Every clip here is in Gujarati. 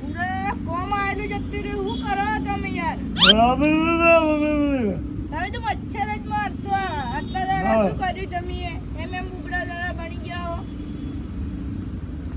ઉરે કોમ આયેલું જતી રહ્યું શું કરો તમે યાર તમે તો મચ્છર જ મારશો આટલા દાડા શું કર્યું તમે એમ ઉગડા દાડા બની ગયા હો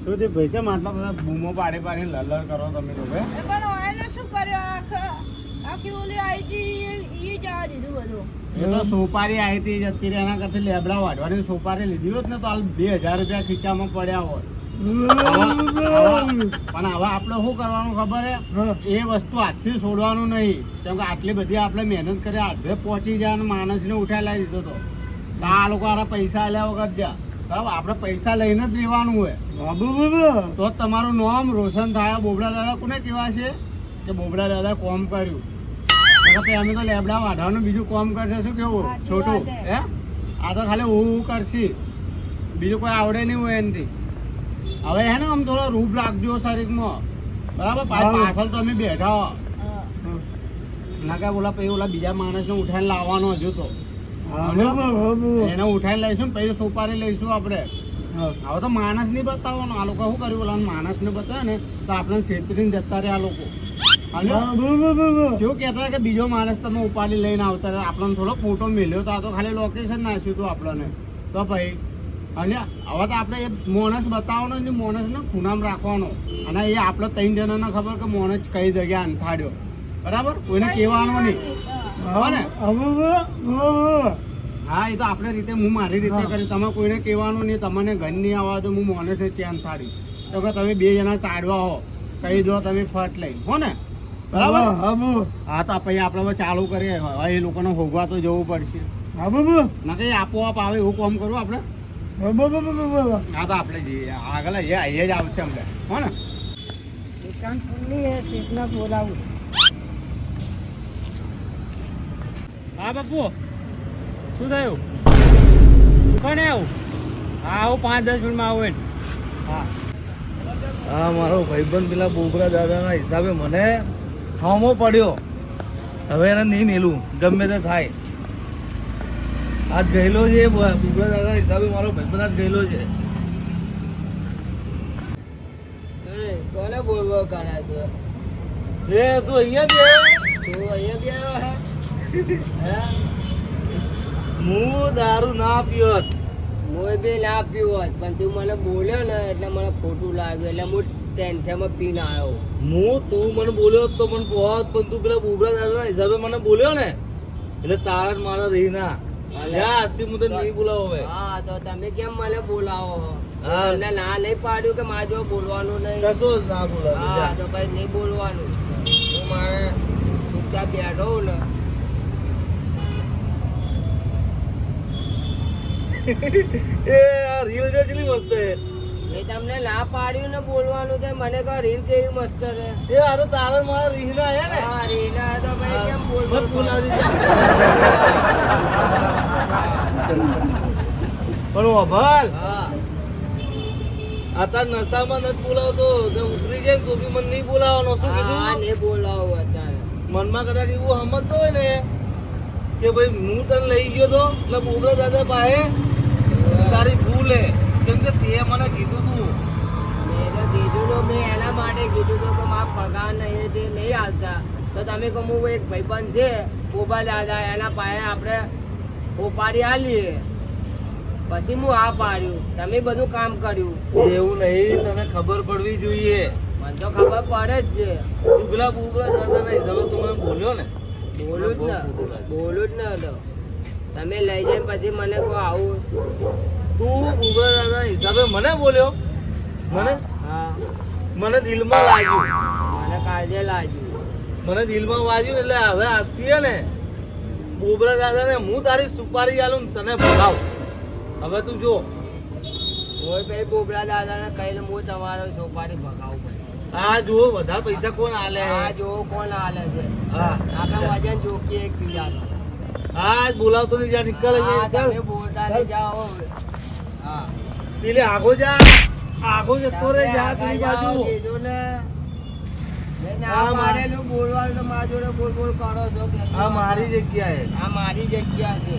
શું તે ભાઈ કેમ આટલા બધા બૂમો પાડી પાડીને લલર કરો તમે લોકો પણ એને શું કર્યો આખી ઓલી આઈટી ઈ જવા દીધું બધું એ તો સોપારી આવી હતી જતી રહી એના કરતા લેબડા વાઢવાની સોપારી લીધી હોત ને તો હાલ 2000 રૂપિયા ખીચામાં પડ્યા હોત પણ હવે આપણે શું કરવાનું ખબર હે એ વસ્તુ હાથથી છોડવાનું નહીં કેમ કે આટલી બધી આપણે મહેનત કરી હાથે પહોંચી જાય અને માણસને ઉઠાઈ લાવી દીધો તો આ લોકો આરા પૈસા લ્યા વગર ત્યાં બરાબર આપણે પૈસા લઈને જ રહેવાનું હોય તો જ તમારું નામ રોશન થાય બોબડા દાદા કોને કેવા છે કે બોબડા દાદા કોમ કર્યું અમે તો લેબડા વાઢવાનું બીજું કોમ કરશે શું કેવું છોટું હે આ તો ખાલી હું કરશે બીજું કોઈ આવડે નહીં હોય એનાથી હવે હે ને આમ થોડો રૂપ રાખજો શરીરમાં બરાબર પાછળ તો અમે બેઠા હો ના કે બોલા પછી ઓલા બીજા માણસને ઉઠાઈને લાવવાનો હજુ તો એને ઉઠાઈને લઈશું ને પછી સોપારી લઈશું આપણે હવે તો માણસ નહીં બતાવવાનો આ લોકો શું કર્યું ઓલા માણસને બતાવે ને તો આપણે છેતરીને જતા રહે આ લોકો કેવું કહેતા કે બીજો માણસ તમે ઉપાડી લઈને આવતા રહે આપણને થોડો ફોટો મેલ્યો તો આ તો ખાલી લોકેશન નાખ્યું હતું આપણને તો ભાઈ અને હવે તો આપણે એ માણસ બતાવવાનો ને માણસને ખૂણામાં રાખવાનો અને એ આપણે 3 જણાને ખબર કે માણસ કઈ જગ્યાએ અંથાડ્યો બરાબર કોઈને કહેવાનું નહીં ને હા એ તો આપણે રીતે હું મારી રીતે કર્યું તમે કોઈને કહેવાનું નહીં તમને ઘર નહીં આવવા તો હું માણસને ચેન થાડી તો કે તમે 2 જણા સાડવા હો કહી દો તમે ફટ લઈ હો ને બરાબર હા તો પછી આપણે ચાલુ કરીએ હવે એ લોકોને ભોગવા તો જવું પડશે ના કઈ આપોઆપ આવે એવું કામ કરું આપણે હા તો આપણે જઈએ આગળ અહીંયા જ આવશે અમને હો ને દુકાન ખુલ્લી હે સીટના બોલાવું હા બાપુ શું થયું દુકાને આવું હા આવું 5-10 મિનિટમાં આવું હા હા મારો ભાઈબંધ પેલા બોબરા દાદાના હિસાબે મને હામો પડ્યો હવે એને નહીં મેલું ગમે તે થાય આજ ગયેલો છે બોબરા દાદાના હિસાબે મારો ભાઈબંધ આજ ગયેલો છે કોને બોલવો કાઢા તું તું અહીંયા તું અહીંયા બી આવ્યો હે હું દારૂ ના પીવત હું બી ના પીવો પણ તું મને બોલ્યો ને એટલે મને ખોટું લાગ્યું એટલે હું ટેન્શનમાં પીને આવ્યો તું મને બોલ્યો તો મને પહોંચ પણ તું પેલા બોબરા દાદાના હિસાબે મને બોલ્યો ને એટલે તારા જ મારા રહી ના આજથી હું તો નહીં બોલાવો હવે હા તો તમે કેમ મને બોલાવો હા. તમને ના નહીં પાડ્યું કે મારે જો બોલવાનું નહીં કશો જ ના બોલાવો હા તો ભાઈ નહીં બોલવાનું હું મારે ચૂપચાપ બેઠો હોઉં ને એ આ રીલ જો ચલી મસ્ત હે મેં તમને ના પાડ્યું ને બોલવાનું તો મને કહો રીલ કેવી મસ્ત છે એ આ તો તારા મારા રીહના હે ને હા રીના તો ભાઈ કેમ મત બોલવું બોલાવજે જા. પણ વભાલ હા આ તાર નશામાં નથી બોલાવતો તો ઉતરી જાય ને તો બી મને નહીં બોલાવવાનો શું હા કીધું નહીં બોલાવો અત્યારે મનમાં કદાચ એવું સમજતો હોય ને કે ભાઈ હું તને લઈ ગયો તો એટલે બોબરા દાદા પાસે તારી ભૂલ હે કેમ કે તે મને કીધું તું મેં તો કીધું તો મેં એના માટે કીધું તો કે મારા પગાર નહીં તે નહીં આવતા તો તમે કહો હું એક ભાઈબંધ છે બોબા દાદા એના પાસે આપણે ઉપાડી આલીએ પછી હું આ પાડ્યું તમે બધું કામ કર્યું એવું નહીં તને ખબર પડવી જોઈએ મને તો ખબર પડે જ છે તું પેલા બોબરા દાદાના હિસાબે તું મને બોલ્યો ને બોલું જ ને બોલું જ ને તો તમે લઈ જાય પછી મને કહો આવું તું બોબરા દાદાના હિસાબે મને બોલ્યો મને હા મને દિલમાં લાગ્યું મને કાળજે લાગ્યું મને દિલમાં વાગ્યું ને એટલે હવે આજથી ને બોબરા દાદાને હું તારી સુપારી આલું ને તને ભગાવ હવે તું જો કોઈ ભાઈ બોબડા દાદાને કહીને હું તમારો સોપારી ભગાવું પડે આ જુઓ વધારે પૈસા કોણ આલે આ જો કોણ હાલે છે હા આપણે વજન જોખીએ એક બીજાનો આ જ બોલાવતો નહીં જા નીકળ હા, તમે બોલતા નહીં જાઓ હા પેલે આગો જા આગો જતો રે જા પેલી બાજુ કીધું ને મેં ના હા, પાડેલું બોલવાનું તો મારા જોડે બોલ બોલ કરો છો કે આ મારી જગ્યાએ આ મારી જગ્યા છે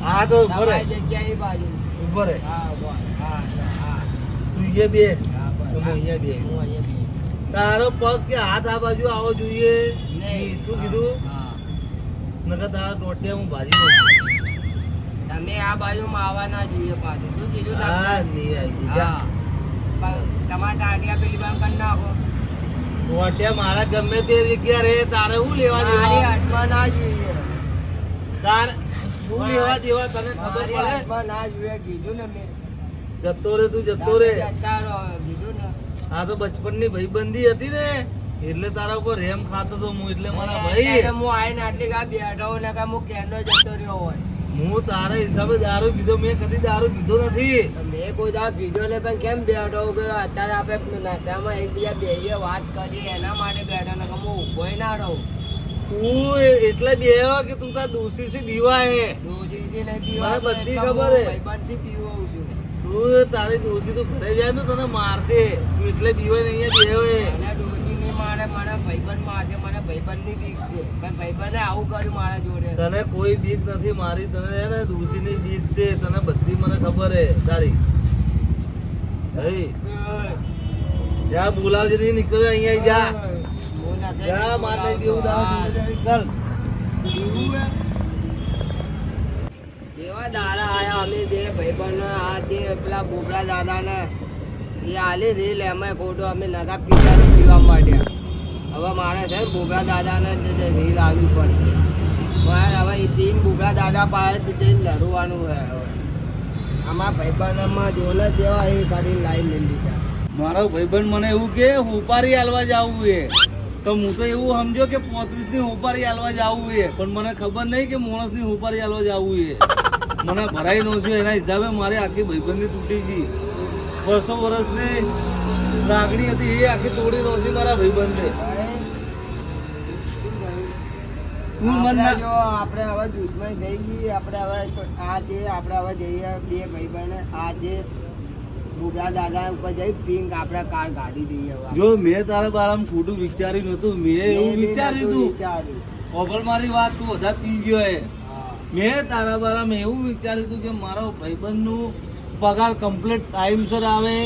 આ તો ઉભો રે તમારી જગ્યા એ બાજુ ઉભો રે હા બસ હા હા તું અહીંયા બે હા, બસ. હું અહીંયા બે હું અહીંયા બી. તારો પગ કે હાથ આ બાજુ આવો જોઈએ નહીં. શું કીધું હા. નકર તારા ટોટિયા હું ભાજી દઉં. તમે આ બાજુમાં આવવા ના જોઈએ પાછું. શું કીધું હા તમને? નહીં આવી જા. હા. તમારા ટાટિયા પેલી બાજુ કરી નાખો. ટોટિયા મારા ગમે તે જગ્યા રે તારે હું લેવા મારી દેવા હાથમાં ના જોઈએ. તારે હું લેવા દેવા તને ખબર મારી પડે હાથમાં ના જોઈએ કીધું ને મેં. જતો રે તું જતો રે તમે જતા રહો, કીધું ને. આ તો બચપનની ભાઈબંધી હતી ને એટલે તારા ઉપર રેમ ખાતો તો હું એટલે મારા ભાઈ એટલે હું આઈને આટલી કા બેઠો હોઉં ને કે હું કેનો જતો રહ્યો હોય. હું તારા હિસાબે દારૂ પીધો મેં કદી દારૂ પીધો નથી તો મેં કોઈ દાડો કીધો ને પણ કેમ બેઠો હોઉં કે અત્યારે આપણે નશામાં એકબીજા બેહીએ વાત કરીએ એના માટે બેઠો ને કે હું ઊભોય ના રહું. તું એટલે બેહ્યો કે તું તાર દોષીથી બીવા હે દોશીથી નહીં મને પીવાનો બધી એટલે ખબર હું હે. ભાઈબંધથી પીવું છું. તું તારી દોષી તો ઘરે જાય ને તને મારશે તું એટલે બીવાય ને અહીંયા બેહ્યો હે મને ડોશી નહીં મારે, મને ભાઈબંધ મારશે, મને ભાઈબંધની બીક છે. પણ ભાઈબંધે આવું કર્યું મારા જોડે. તને કોઈ બીક નથી મારી તને હે ને દોષીની બીક છે તને બધી મને ખબર હે તારી હઈ જા બોલાવજે નહીં નીકળે અહીંયા જા હું નથી જા માર નહીં બેવું તારા જોડે નીકળ પીવું હે? કેવા દાડા આયા અમે બે ભાઈબંધો આ જે પેલા બોબડા દાદાને એ આલી રીલ એમાં ખોટો અમે નતા પીતા ને પીવા માંડ્યા. હવે મારે છે ને બોબડા દાદાને જે રીલ આવવી પડશે. પણ હવે એ તીન બોબડા દાદા પાસે જઈને લડવાનું છે હવે. આમાં ભાઈબંધમાં જોને જેવા એ કરીને લાઈન લઈ લીધા. મારો ભાઈબંધ મને એવું કે હોપારી હાલવા જાવું છે તો હું તો એવું સમજો કે 35 ની હોપારી હાલવા જાવું છે પણ મને ખબર નહીં કે માણસ ની હોપારી હાલવા જાવું છે મને ભરાઈ નો છું એના હિસાબે મારી આખી ભાઈબંધી તૂટી ગઈ વર્ષો વર્ષની લાગણી હતી એ આખી તોડી નો છે મારા ભાઈબંધે હું મન આપણે ના જો આપણે હવે દુશ્મન થઈ ગઈ આપણે હવે આ જે આપણે હવે જઈએ બે ભાઈબંધ આ જે બુબડા દાદા ઉપર જઈ પિંક આપણે કાર કાઢી દઈએ હવે. જો મેં તારા બારામાં ખોટું વિચાર્યું નતું મેં એવું મેં બી વિચાર્યું નહોતું હતું વિચાર્યું. ઓગળ મારી વાત તું બધા પી ગયો હે હા. મેં તારા બારામાં એવું વિચાર્યું હતું કે મારો ભાઈબંધનું પગાર કમ્પ્લીટ ટાઈમસર આવે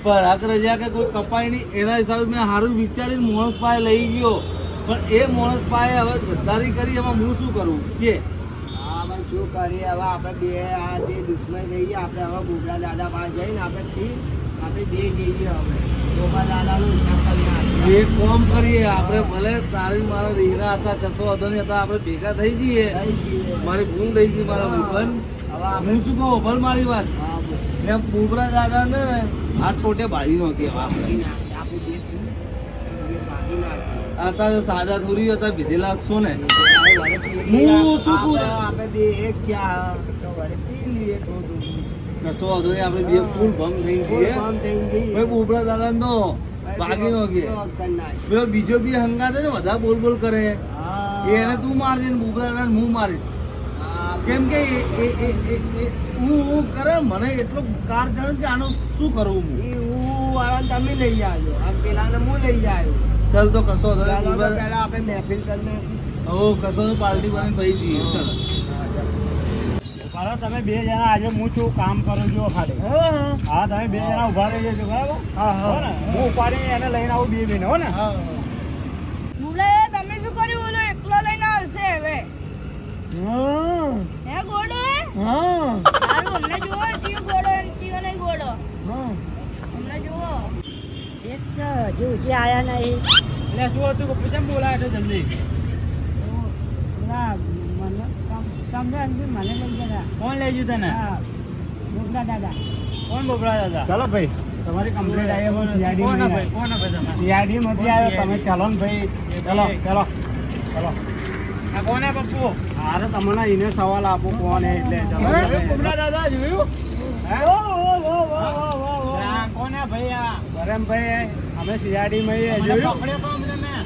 પરાક રજા કે કોઈ કપાય નહીં એના હિસાબે મેં સારું વિચારીને માણસ પાસે લઈ ગયો પણ એ માણસ પાસે હવે ગદ્દારી કરી એમાં હું શું કરું કે હા ભાઈ શું કરીએ હવે આપણે બે આ જે દુશ્મન થઈ ગયા આપણે હવે બુબડા દાદા પાસે જઈને આપણે બે જઈએ હવે બુબડા દાદાનું હિસાબ કરી નાખીએ. એ કોમ કરીએ આપણે ભલે તારી મારા રીહના હતા કશો હતો નહીં હતા આપણે ભેગા થઈ જઈએ થઈ જઈએ. મારી ભૂલ થઈ ગઈ મારા ભાઈબંધ હવે આપણે હું શું કહું ભલ મારી વાત હા, મેં બુબરા દાદા ને હાથ ટોટે ભાજી નો કહેવા ભાગી આપણે નાખીએ. આપણે બે ભાગી નાખીએ. आता जो सादा थोड़ी होता बिजला सो ने હું શું કહું? આપણે બે એક છે આ તો વળી પી લઈએ થોડું. કશો વાંધો નહીં આપણે બે ફૂલ ભંગ થઈ ફૂલ ગઈએ ફોર્મ થઈ ગઈ. ભાઈ બુબરા દાદા નો ભાગી નો કે કરી નાખીએ. પેલો બીજો બી હંગાતે ને બધા બોલ બોલ કરે હા. એને તું મારજે ને બુબરા દાદા હું મારીશ હા. કેમ કે હું કરે મને એટલો કાર જાણ કે આનું શું કરવું હું ઈ હું વાળાને તમે લઈ જાજો આમ પેલાને હું લઈ જાયો. ચાલ તો કશો વાંધો નહીં, ચાલો તો બુબરા પહેલા આપણે મહેફિલ કરી નાખીએ. ઓ કશો તો પાર્ટી વાળી ભાઈ જઈએ ચાલો બરાબર તમે બે જણા આજે હું છું કામ કરું છું ખાલી હા તમે બે જણા ઉભા રહી જજો બરાબર હા, હા. હો ને? હું ઉપાડી એને લઈને આવું બે બેને હો ને હા મુલાએ તમે શું કર્યું ઓલો એકલો લઈને આવશે હવે હે ગોડો સારું અમને જુઓ જીવ ગોડો અને જીવ નહીં ગોડો અમને જુઓ આયા નહીં એટલે શું હતું કે કેમ બોલાય છે જલ્દી તમને મને લઈ ગયા કોણ લઈ ગયું તને મોટા દાદા કોણ બોબડા દાદા ચલો ભાઈ તમારી કમ્પ્લીટ આવી હું સીઆઈડી કોણ માં ભાઈ કોણ ભાઈ તમે સીઆઈડી માંથી આવ્યો તમે ચાલો ને ભાઈ ચલો ચલો ચલો આ કોણ હે પપ્પુ અરે તમને એને સવાલ આપો કોણ હે એટલે ચલો બુબરા દાદા જોયું હે? આ કોણ હે ભાઈ આ બરેમભાઈ અમે સીઆઈડી માં જોયું પકડ્યો તો અમને મેં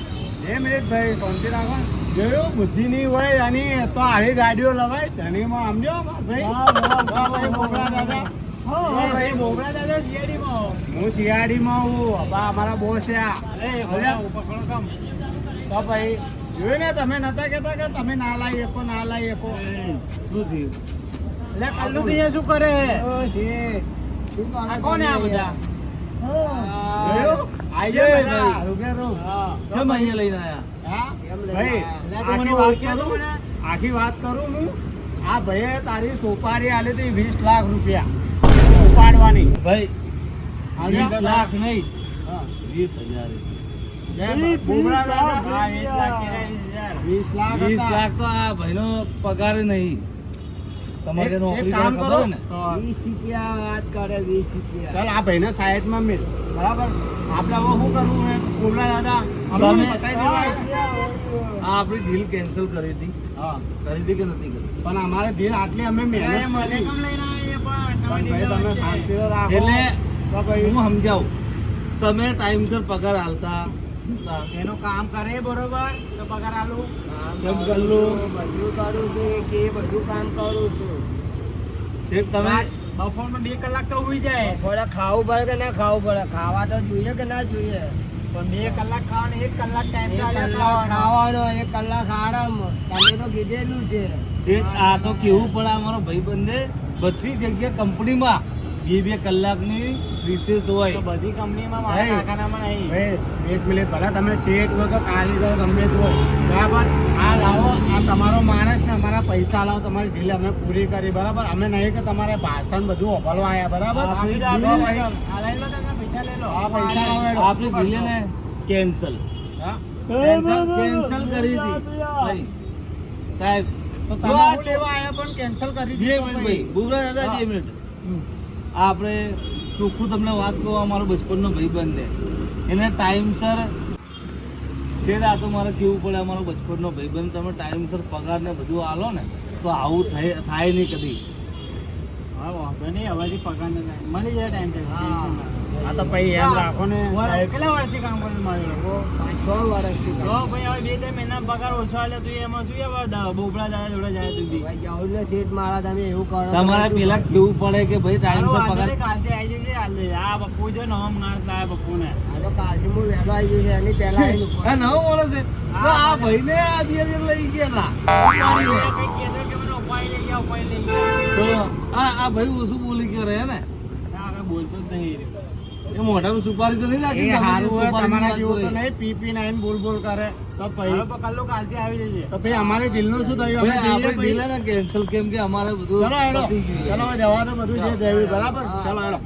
2 મિનિટ ભાઈ શાંતિ રાખો ને. જોયું બુદ્ધિ નહીં હોય આની તો આવી ગાડીઓ લવાય ધણીમાં સમજો ભાઈ ભાઈ બોબડા દાદા ભાઈ બોબરા દાદા સીઆઈડી માં હું સીઆઈડી માં હું બા અમારા બોસ છે આ અરે પકડો કામ તો ભાઈ જોયું ને તમે નતા કહેતા કે તમે ના લાવી શકો ના લાવી શકો શું થયું એટલે કલ્લુ ભાઈ શું કરે ઓ શેઠ. શું કરો આ કોણ હે આ તમે બધા અહીંયા? જોયું આ આઈ જય જાય ભાઈ. બધા. રૂપિયા તો. કેમ અહીંયા લઈને આયા? હા? એમ લઈને ભાઈ, આયા. આખી વાત કરું આખી વાત કરું હું આ ભાઈએ તારી સોપારી આલી હતી 20 લાખ રૂપિયા ઉપાડવાની ભાઈ હાલ્યા? 20 લાખ નહીં હા. 20,000 બુમરા દાદા. હા, 20 લાખ કે 20,000. 20 લાખ 20 હતા. લાખ તો આ ભાઈનો પગાર નહીં તમારે એક નોકરી કામ કરે કરો ખબર ને 20 રૂપિયા વાત કરે 20 રૂપિયા ચાલ આ ભાઈને સાઈડમાં મિલ બરાબર આપણે હવે શું કરવું છે બુમરા દાદા અમને તમે- બતાવી દેવાય. આ આપણી ડીલ કેન્સલ કરી હતી હા કરી હતી કે નથી કરી પણ અમારે દિલ આટલી અમે મહેનત મને કરી કેમ લઈને આવીએ પણ પણ ભાઈ તમે શાંતિ રાખો એટલે તો ભાઈ હું સમજાવું તમે ટાઈમસર પગાર હાલતા નતા. એનું કામ કરે બરોબર તો પગાર આલું. કેમ કરલું? બધું કરું છું એ કે બધું કામ કરું છું શેઠ તમે બપોરમાં 2 કલાક તો હોઈ જાય બપોરે ખાવું પડે કે ના ખાવું પડે ખાવા તો જોઈએ કે ના જોઈએ પણ 2 કલાક ખાવાનું 1 કલાક ટાઈમ એક કલાક ખાવાનો 1 કલાક આરામ તમે તો કીધેલું છે શેઠ આ તો કેવું પડે અમારો ભાઈબંધે બધી જગ્યા કંપનીમાં 2 કલાકની રિસેસ તો હોય બધી કંપનીમાં મારા ભાઈ, કાકાનામાં નહીં. ભાઈ એક મિનિટ ભલા તમે શેઠ હોય કે કારીગર ગમે તે હોય બરાબર આ લાવો આ તમારો માણસ ને અમારા પૈસા લાવો તમારી ડીલ અમે પૂરી કરી બરાબર અમે નહીં કે તમારે ભાષણ બધું ઓભળવા આવ્યા બરાબર આપી દો, આપી દો, ભાઈ. આ લઈ લો તમે પૈસા લઈ લો. આ પૈસા લાવો હેડો. આપણી ડીલે ને કેન્સલ હા? કેન્સલ કરી હતી ભાઈ સાહેબ તો જો તમે આ શું લેવા આવ્યા પણ કેન્સલ કરી બે દીધું મિનિટ ભાઈ બુબરા દાદા હા. 2 મિનિટ હમ. આ આપણે ચોખ્ખું તમને વાત કહું અમારો બચપનનો ભાઈબંધ છે એને ટાઈમસર શેઠ આ તો મારે કેવું પડે અમારો બચપનનો ભાઈબંધ તમે ટાઈમસર પગાર ને બધું આલો ને તો આવું થાય નહીં કદી હા, વાંધો નહીં, હવેથી પગાર ન થાય. મળી જાય ટાઈમ ટેબલ. હા. ટેન્શન ના લો. આ તો પછી એમ રાખો ને કેટલા વર્ષથી કામ કરીને મળ્યો? 6 વર્ષથી જો ભાઈ હવે 2-3 મહિના પગાર ઓછો આલે તો એમાં શું એવા બોબડા જાય જોડે જાય તું બી. ભાઈ જાઉં ને શેઠ મારા તમે એવું કરો તો તમારે શું પેલા કરું? કેવું પડે કે ભાઈ તારો ટાઈમસર વાંધો પગાર નહીં, કાલથી આવી જજે હાલ દે. આ બપ્પુ જો નવો માણસ લાવે બપ્પુને. આ તો કાલથી હું વહેલો આવી જઈશ એની પહેલા આવીને ઉભો આ નવો માણસ છે તો આ ભાઈને આ બિયાર લઈ ગયા હતા ઉપાડીને. કંઈક કહેતો કે મને ઉપાડી લઈ ગયા, ઉપાડી લઈ ગયા. તો આ ભાઈ ઓછું બોલી ગયો રહે ને આ આગળ બોલતો જ નહીં એ રહ્યો. એ મોઢામાં સુપારી તો નહીં એ રાખી તમે જે હારું હોય સુપારીની તમારા વાત જેવું તો કરી. નહીં પી પી નાઈને બોલ બોલ કરે તો પછી હવે કાલનો કાલથી આવી જજે. તો પછી અમારી ડીલનું શું થયું અમે ભાઈ જઈએ આપણે પછી? ડીલ હે ને કેન્સલ કેમ કે અમારે બધું ચલો હેડો પતી ગયું છે. ચલો હવે જવા દો બધું જે દેવું બરાબર હા. ચલો હેડો